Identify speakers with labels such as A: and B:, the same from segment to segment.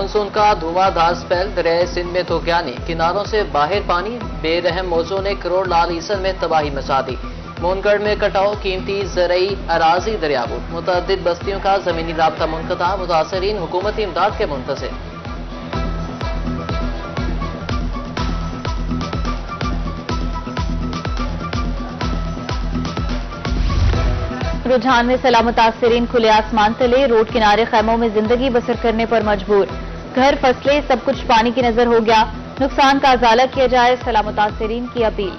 A: Monsoon का धुआंधार spell दरियाए Sindh में तूफानी, किनारों से बाहर पानी, बेरहम मौजों ने करोड़ लाल ईसन में तबाही मचा दी। मोनगढ़ में कटाव, कीमती ज़रई अराजी दरियाबूद, मुतअद्दिद बस्तियों का जमीनी राब्ता मुनक़ता, मुतासरीन हुकूमती इमदाद के मुंतज़िर।
B: रुझान में सैलाब मुतासरीन खुले आसमान तले रोड किनारे खैमों में जिंदगी बसर करने पर मजबूर। घर, फसलें, सब कुछ पानी की नजर हो गया। नुकसान का अजाला किया जाए, सैलाब मुतासरीन की अपील।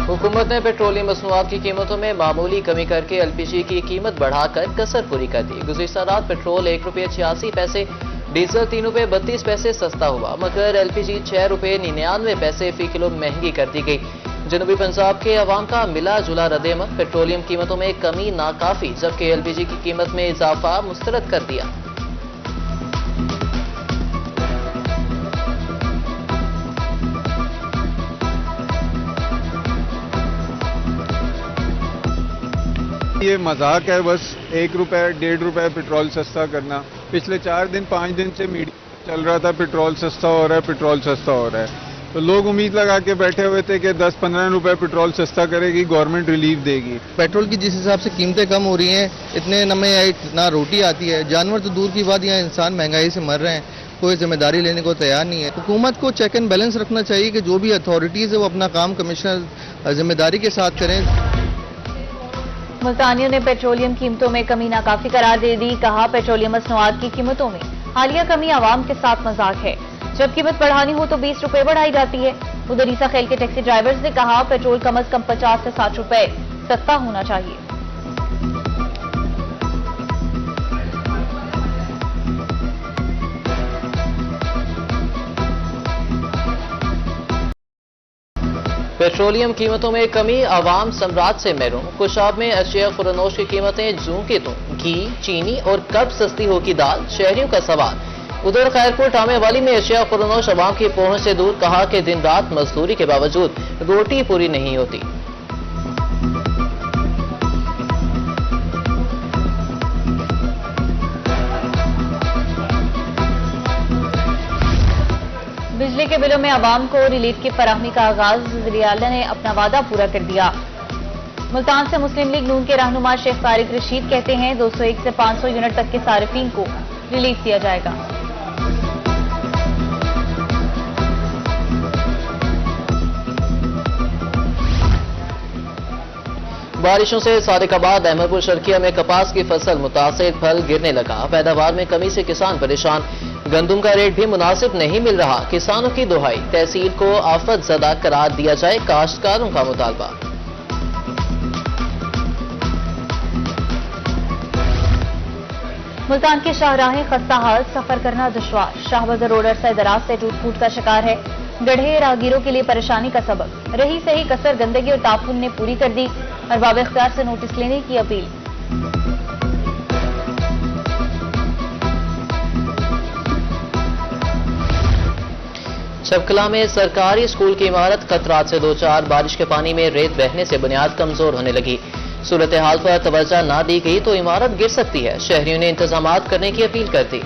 A: हुकूमत ने पेट्रोलियम मसनूआत की कीमतों में मामूली कमी करके एलपीजी की कीमत बढ़ाकर कसर पूरी कर दी। गुज़िश्ता रात पेट्रोल ₹1.86, डीजल ₹3.32 सस्ता हुआ, मगर एलपीजी ₹6.99 फी किलो महंगी कर दी गई। जनूबी पंजाब के अवाम का मिला जुला रद्द-ए-अमल, पेट्रोलियम कीमतों में कमी नाकाफी, जबकि एलपीजी की कीमत में इजाफा मुस्तरद कर दिया।
C: ये मजाक है, बस ₹1 ₹1.5 पेट्रोल सस्ता करना। पिछले 4 दिन 5 दिन से मीडिया चल रहा था पेट्रोल सस्ता हो रहा है, पेट्रोल सस्ता हो रहा है, तो लोग उम्मीद लगा के बैठे हुए थे कि 10-15 रुपए पेट्रोल सस्ता करेगी, गवर्नमेंट रिलीफ देगी।
D: पेट्रोल की जिस हिसाब से कीमतें कम हो रही हैं, इतने नमे ना रोटी आती है, जानवर तो दूर की बात, यहाँ इंसान महंगाई से मर रहे हैं, कोई जिम्मेदारी लेने को तैयार नहीं है। हुकूमत को चेक एंड बैलेंस रखना चाहिए कि जो भी अथॉरिटीज है वो अपना काम कमिश्नर जिम्मेदारी के साथ करें।
B: मुल्तानियों ने पेट्रोलियम कीमतों में कमी नाकाफी करार दे दी। कहा, पेट्रोलियम मसनूआत की कीमतों में हालिया कमी आवाम के साथ मजाक है। जब कीमत बढ़ानी हो तो ₹20 बढ़ाई जाती है। उधर ईसा खेल के टैक्सी ड्राइवर्स ने कहा, पेट्रोल कम अज कम ₹50 से ₹60 सस्ता होना चाहिए।
A: पेट्रोलियम कीमतों में कमी, आवाम सम्राट से महरूम। कुशाब में अशिया खुरनोश की कीमतें जूं के तूं, घी, चीनी और कब सस्ती होगी दाल, शहरियों का सवाल। उधर खैरपुर टामे वाली में अशिया खुरनोश आवाम की पहुंच से दूर। कहा कि दिन रात मजदूरी के बावजूद रोटी पूरी नहीं होती।
B: बिजली के बिलों में आवाम को रिलीफ की फराहमी का आगाज, वज़ीर आला ने अपना वादा पूरा कर दिया। मुल्तान से मुस्लिम लीग नून के रहनुमा शेख तारिक रशीद कहते हैं, 201 से 500 यूनिट तक के सारिफीन को रिलीफ दिया जाएगा।
A: बारिशों से सादिकाबाद, अहमदपुर शर्किया में कपास की फसल मुतासिर, फल गिरने लगा। पैदावार में कमी से किसान परेशान। गंदुम का रेट भी मुनासिब नहीं मिल रहा। किसानों की दुहाई, तहसील को आफत ज़दा करार दिया जाए, काश्तकारों का मुतालबा।
B: मुल्तान की शाहराहें खस्ता हाल, सफर करना दुश्वार। शाहबाज़ार रोड अरसा दराज से टूट फूट का शिकार है। गढ़े राहगीरों के लिए परेशानी का सबब। रही सही कसर गंदगी और ताफुन ने पूरी कर दी। अरबाब इख्तियार से नोटिस लेने की अपील।
A: शबकला में सरकारी स्कूल की इमारत खतरात से 2-4। बारिश के पानी में रेत बहने से बुनियाद कमजोर होने लगी। सूरत हाल पर तवज्जो न दी गई तो इमारत गिर सकती है। शहरियों ने इंतजामात करने की अपील कर दी।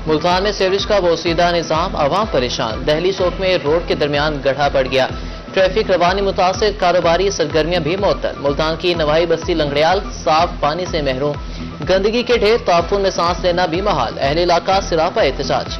A: मुल्तान में सीवरेज का बोसीदा निजाम, आवाम परेशान। दहली चौक में रोड के दरमियान गड्ढा पड़ गया। ट्रैफिक रवानी मुतासिर, कारोबारी सरगर्मियां भी मुअत्तल। मुल्तान की नवाई बस्ती लंगड़ियाल साफ पानी से महरूम। गंदगी के ढेर, ताफुन में सांस लेना भी महाल। अहले इलाका सिरापा एहतजाज।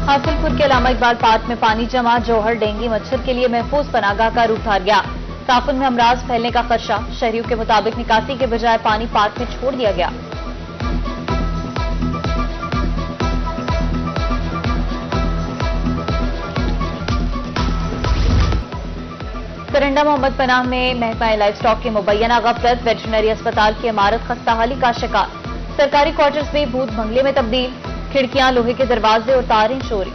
B: हासिलपुर के अल्लामा इकबाल पार्क में पानी जमा। जौहर डेंगू मच्छर के लिए महफूज पनागाह का रूप धार गया। ताफुन में अमराज फैलने का खदशा। शहरियों के मुताबिक निकासी के बजाय पानी पार्क में छोड़ दिया गया। करंडा मोहम्मद पनाह में महकमा लाइफ स्टॉक के मुबैना गफलत। वेटरनरी अस्पताल की इमारत खस्ताहाली का शिकार। सरकारी क्वार्टर्स भी भूत बंगले में तब्दील। खिड़कियां, लोहे के दरवाजे और तारें चोरी।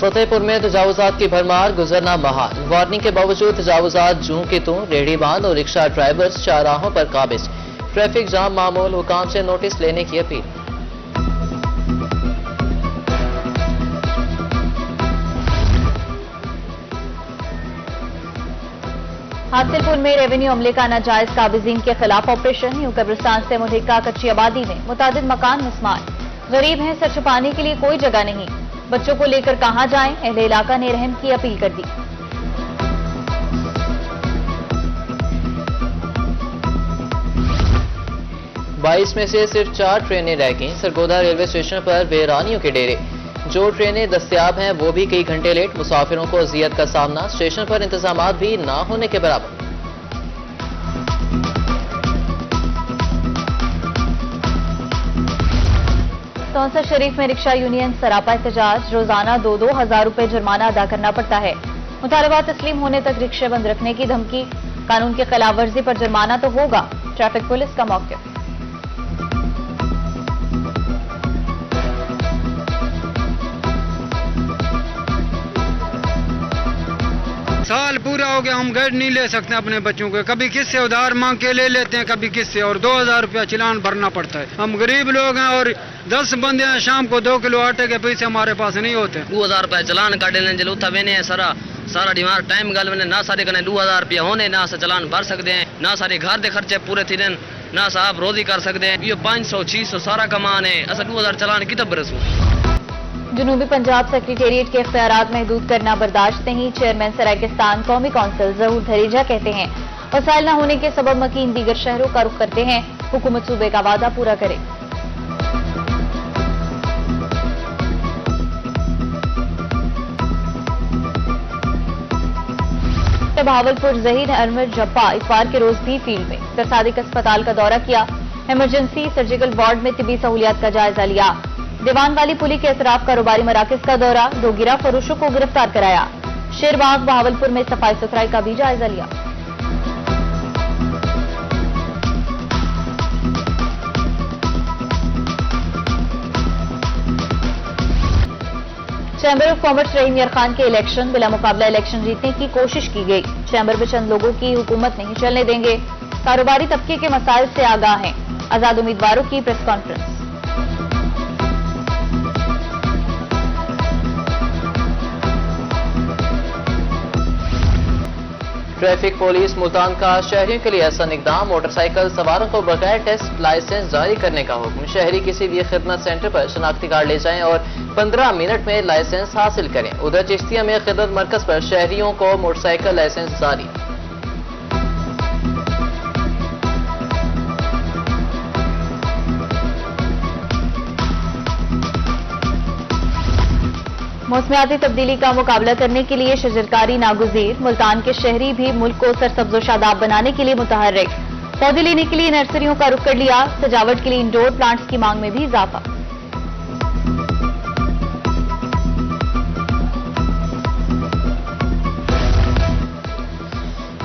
A: फतेहपुर में तजावुजात की भरमार, गुजरना महाल। वार्निंग के बावजूद तजावुजात जूं की तूं, रेहड़ी बांध और रिक्शा ड्राइवर्स चौराहों पर काबिज। ट्रैफिक जाम मामूल, हुकाम से नोटिस लेने की अपील।
B: हासिलपुर में रेवेन्यू अमले का नाजायज काबिजीन के खिलाफ ऑपरेशन। न्यू कब्रिस्तान से मुल्हिका कच्ची आबादी में मुतादिद मकान मिसमार। गरीब हैं, सर छुपाने के लिए कोई जगह नहीं। बच्चों को लेकर कहां जाएं? अहले इलाका ने रहम की अपील कर दी।
A: बाईस में से सिर्फ 4 ट्रेनें रह गईं। सरगोधा रेलवे स्टेशन पर बेरानियों के डेरे। जो ट्रेनें दस्तयाब हैं वो भी कई घंटे लेट। मुसाफिरों को अजियत का सामना। स्टेशन पर इंतजामात भी ना होने के बराबर।
B: तौंसर शरीफ में रिक्शा यूनियन सरापा एहतजाज। रोजाना 2-2 हजार रुपए जुर्माना अदा करना पड़ता है। मुतालबा तस्लीम होने तक रिक्शे बंद रखने की धमकी। कानून की खिलाफ वर्जी पर जुर्माना तो होगा। ट्रैफिक पुलिस का मौक़िफ़।
E: साल पूरा हो गया, हम गाड़ी नहीं ले सकते अपने बच्चों को। कभी किससे उधार मांग के ले लेते हैं, कभी किससे, और 2000 रुपया चालान भरना पड़ता है। हम गरीब लोग हैं और 10 बंदे हैं, शाम को 2 किलो आटे के पैसे हमारे पास नहीं होते।
F: 2000 रुपया चालान काटे लें जलूथा वेने सारा डिमांड टाइम गल मैंने ना सारे कने 2000 रुपया होने ना सा चालान भर सकते हैं, ना सारे घर के खर्चे पूरे थी ना साहब रोजी कर सकते हैं। ये 500-600 सारा कमान है, असा 2000 चालान कितना बरसू।
B: जनूबी पंजाब सेक्रेटेरिएट के इख्तियारात महदूद करना बर्दाश्त नहीं। चेयरमैन सरायकिस्तान कौमी कौंसिल जहूर धरीजा कहते हैं वसाइल न होने के सबब मकीन दीगर शहरों का रुख करते हैं। हुकूमत सूबे का वादा पूरा करे। बहावलपुर जहीर अहमद जब्बा इतवार के रोज भी फील्ड में तरसादिक अस्पताल का दौरा किया। इमरजेंसी सर्जिकल वार्ड में तिबी सहूलियात का जायजा लिया। दीवान वाली पुली के एतराफ कारोबारी मराकज का दौरा। 2 गिरा फरोशों को गिरफ्तार कराया। शेरबाग बहावलपुर में सफाई सुथराई का भी जायजा लिया। चैम्बर ऑफ कॉमर्स रहीम यार खान के इलेक्शन। बिला मुकाबला इलेक्शन जीतने की कोशिश की गई। चैम्बर में चंद लोगों की हुकूमत नहीं चलने देंगे। कारोबारी तबके के मसाइल से आगाह हैं। आजाद उम्मीदवारों की press conference.
A: Traffic police Multan का शहरियों के लिए ऐसा इकदाम। मोटरसाइकिल सवारों को बगैर टेस्ट लाइसेंस जारी करने का हुक्म। शहरी किसी भी खिदमत सेंटर पर शनाख्ती कार्ड ले जाएं और 15 मिनट में लाइसेंस हासिल करें। उधर चिश्तिया में खिदमत मरकज पर शहरियों को मोटरसाइकिल लाइसेंस जारी।
B: मौसमियाती तब्दीली का मुकाबला करने के लिए शजरकारी नागुज़ीर। मुल्तान के शहरी भी मुल्क को सरसब्ज़ और शादाब बनाने के लिए मुतहर्रिक। पौधे लेने के लिए नर्सरियों का रुख कर लिया। सजावट के लिए इंडोर प्लांट्स की मांग में भी इजाफा।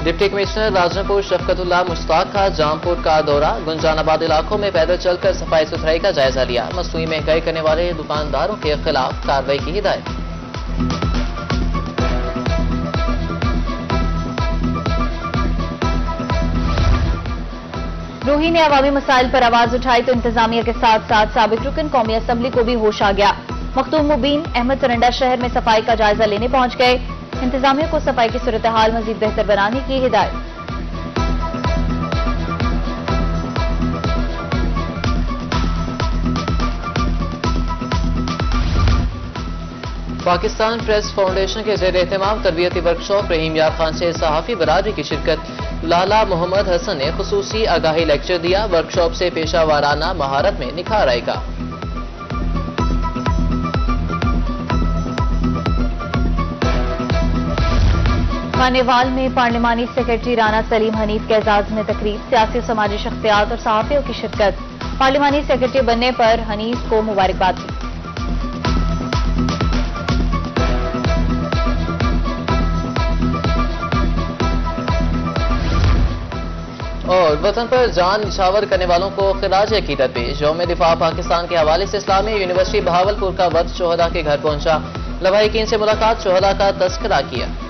A: डिप्टी कमिश्नर राजनपुर शफकतुल्लाह मुश्ताक का जामपुर का दौरा। गुंजानाबाद इलाकों में पैदल चलकर सफाई सुथराई का जायजा लिया। मसनूई महंगाई करने वाले दुकानदारों के खिलाफ कार्रवाई की हिदायत।
B: रूही ने अवामी मसाइल पर आवाज उठाई तो इंतजामिया के साथ साथ साबिक रुकन कौमी असम्बली को भी होश आ गया। मखदूम मुबीन अहमद सरंडा शहर में सफाई का जायजा लेने पहुंच गए। इंतजामिया को सफाई की सूरत हाल मजीद बेहतर बनाने की हिदायत।
A: पाकिस्तान प्रेस फाउंडेशन के ज़ेर एहतमाम तरबियती वर्कशॉप रहीम यार खान से सहाफ़ी बरादरी की शिरकत। लाला मोहम्मद हसन ने खुसूसी आगाही लेक्चर दिया। वर्कशॉप से पेशा वाराना महारत में निखार आएगा।
B: खानेवाल में पार्लिमानी सेक्रेटरी राना सलीम हनीफ के एजाज में तकरीब। सियासी समाजी शख्सियात और सहाफियों की शिरकत। पार्लिमानी सेक्रेटरी बनने पर हनीफ को मुबारकबाद दी।
A: और वतन पर जान निछावर करने वालों को खिराज अकीदत पेश। यौम दिफा पाकिस्तान के हवाले से इस्लामी यूनिवर्सिटी बहावलपुर का वक्त शोहदा के घर पहुंचा। लवाहिकीन से मुलाकात, शोहदा का तस्करा किया।